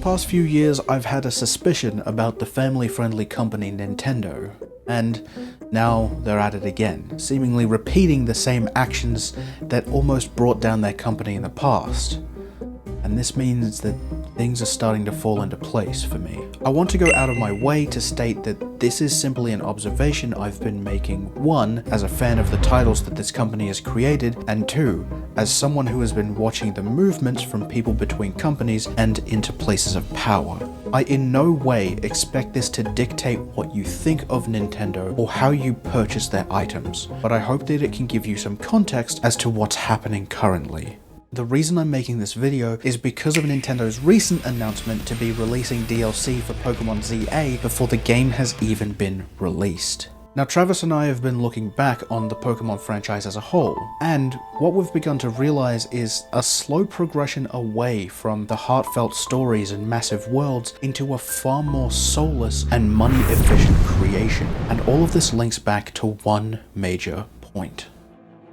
past few years, I've had a suspicion about the family-friendly company Nintendo, and now they're at it again, seemingly repeating the same actions that almost brought down their company in the past. And this means that things are starting to fall into place for me. I want to go out of my way to state that this is simply an observation I've been making, one, as a fan of the titles that this company has created, and two, as someone who has been watching the movements from people between companies and into places of power. I in no way expect this to dictate what you think of Nintendo or how you purchase their items, but I hope that it can give you some context as to what's happening currently. The reason I'm making this video is because of Nintendo's recent announcement to be releasing DLC for Pokemon ZA before the game has even been released. Now, Travis and I have been looking back on the Pokemon franchise as a whole, and what we've begun to realize is a slow progression away from the heartfelt stories and massive worlds into a far more soulless and money-efficient creation, and all of this links back to one major point.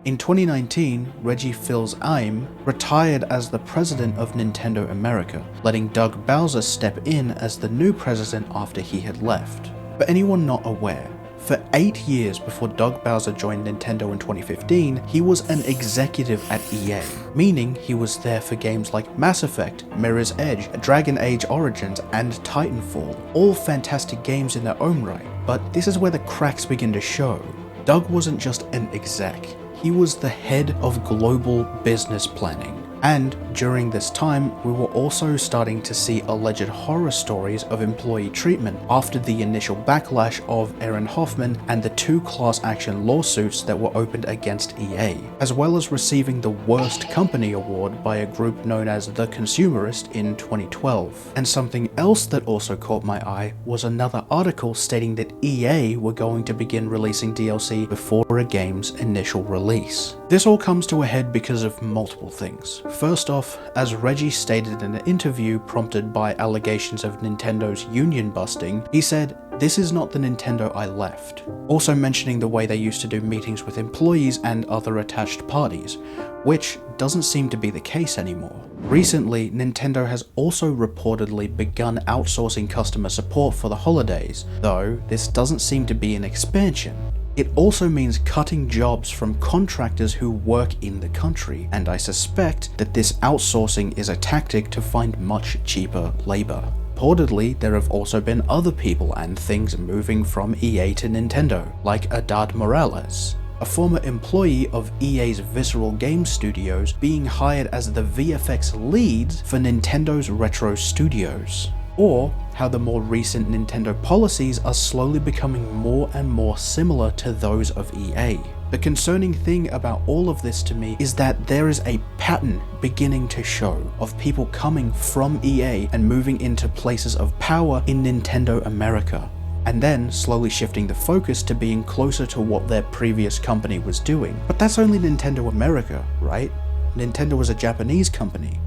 In 2019, Reggie Fils-Aime retired as the president of Nintendo America, letting Doug Bowser step in as the new president after he had left. For anyone not aware, for 8 years before Doug Bowser joined Nintendo in 2015, he was an executive at EA, meaning he was there for games like Mass Effect, Mirror's Edge, Dragon Age Origins, and Titanfall, all fantastic games in their own right, but this is where the cracks begin to show. Doug wasn't just an exec. He was the head of global business planning. And during this time, we were also starting to see alleged horror stories of employee treatment after the initial backlash of Aaron Hoffman and the 2 class action lawsuits that were opened against EA, as well as receiving the Worst Company award by a group known as The Consumerist in 2012. And something else that also caught my eye was another article stating that EA were going to begin releasing DLC before a game's initial release. This all comes to a head because of multiple things. First off, as Reggie stated in an interview prompted by allegations of Nintendo's union busting, he said, "This is not the Nintendo I left," also mentioning the way they used to do meetings with employees and other attached parties, which doesn't seem to be the case anymore. Recently, Nintendo has also reportedly begun outsourcing customer support for the holidays, though this doesn't seem to be an expansion. It also means cutting jobs from contractors who work in the country, and I suspect that this outsourcing is a tactic to find much cheaper labor. Reportedly, there have also been other people and things moving from EA to Nintendo, like Haddad Morales, a former employee of EA's Visceral Games Studios being hired as the VFX lead for Nintendo's Retro Studios. Or how the more recent Nintendo policies are slowly becoming more and more similar to those of EA. The concerning thing about all of this to me is that there is a pattern beginning to show of people coming from EA and moving into places of power in Nintendo America, and then slowly shifting the focus to being closer to what their previous company was doing. But that's only Nintendo America, right? Nintendo was a Japanese company.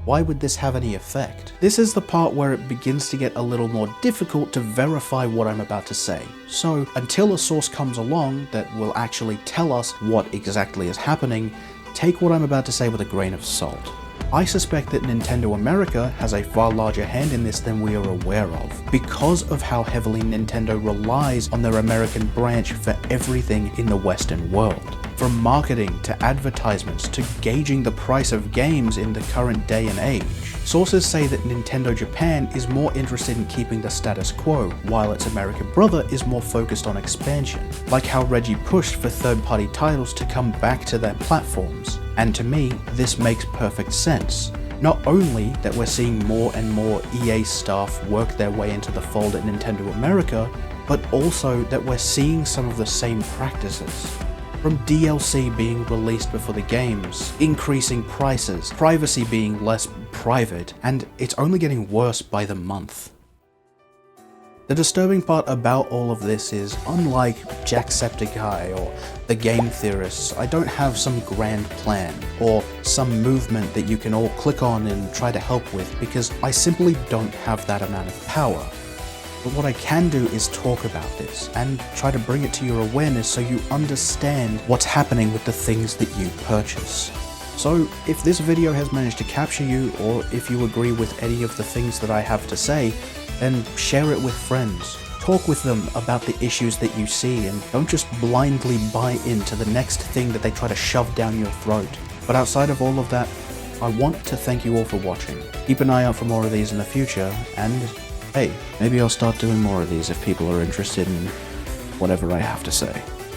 Why would this have any effect? This is the part where it begins to get a little more difficult to verify what I'm about to say. So until a source comes along that will actually tell us what exactly is happening, take what I'm about to say with a grain of salt. I suspect that Nintendo America has a far larger hand in this than we are aware of, because of how heavily Nintendo relies on their American branch for everything in the Western world. From marketing to advertisements to gauging the price of games in the current day and age. Sources say that Nintendo Japan is more interested in keeping the status quo, while its American brother is more focused on expansion, like how Reggie pushed for third-party titles to come back to their platforms. And to me, this makes perfect sense. Not only that we're seeing more and more EA staff work their way into the fold at Nintendo America, but also that we're seeing some of the same practices. From DLC being released before the games, increasing prices, privacy being less private, and it's only getting worse by the month. The disturbing part about all of this is, unlike Jacksepticeye or the game theorists, I don't have some grand plan or some movement that you can all click on and try to help with, because I simply don't have that amount of power. But what I can do is talk about this and try to bring it to your awareness so you understand what's happening with the things that you purchase. So if this video has managed to capture you, or if you agree with any of the things that I have to say, then share it with friends. Talk with them about the issues that you see, and don't just blindly buy into the next thing that they try to shove down your throat. But outside of all of that, I want to thank you all for watching. Keep an eye out for more of these in the future, and hey, maybe I'll start doing more of these if people are interested in whatever I have to say.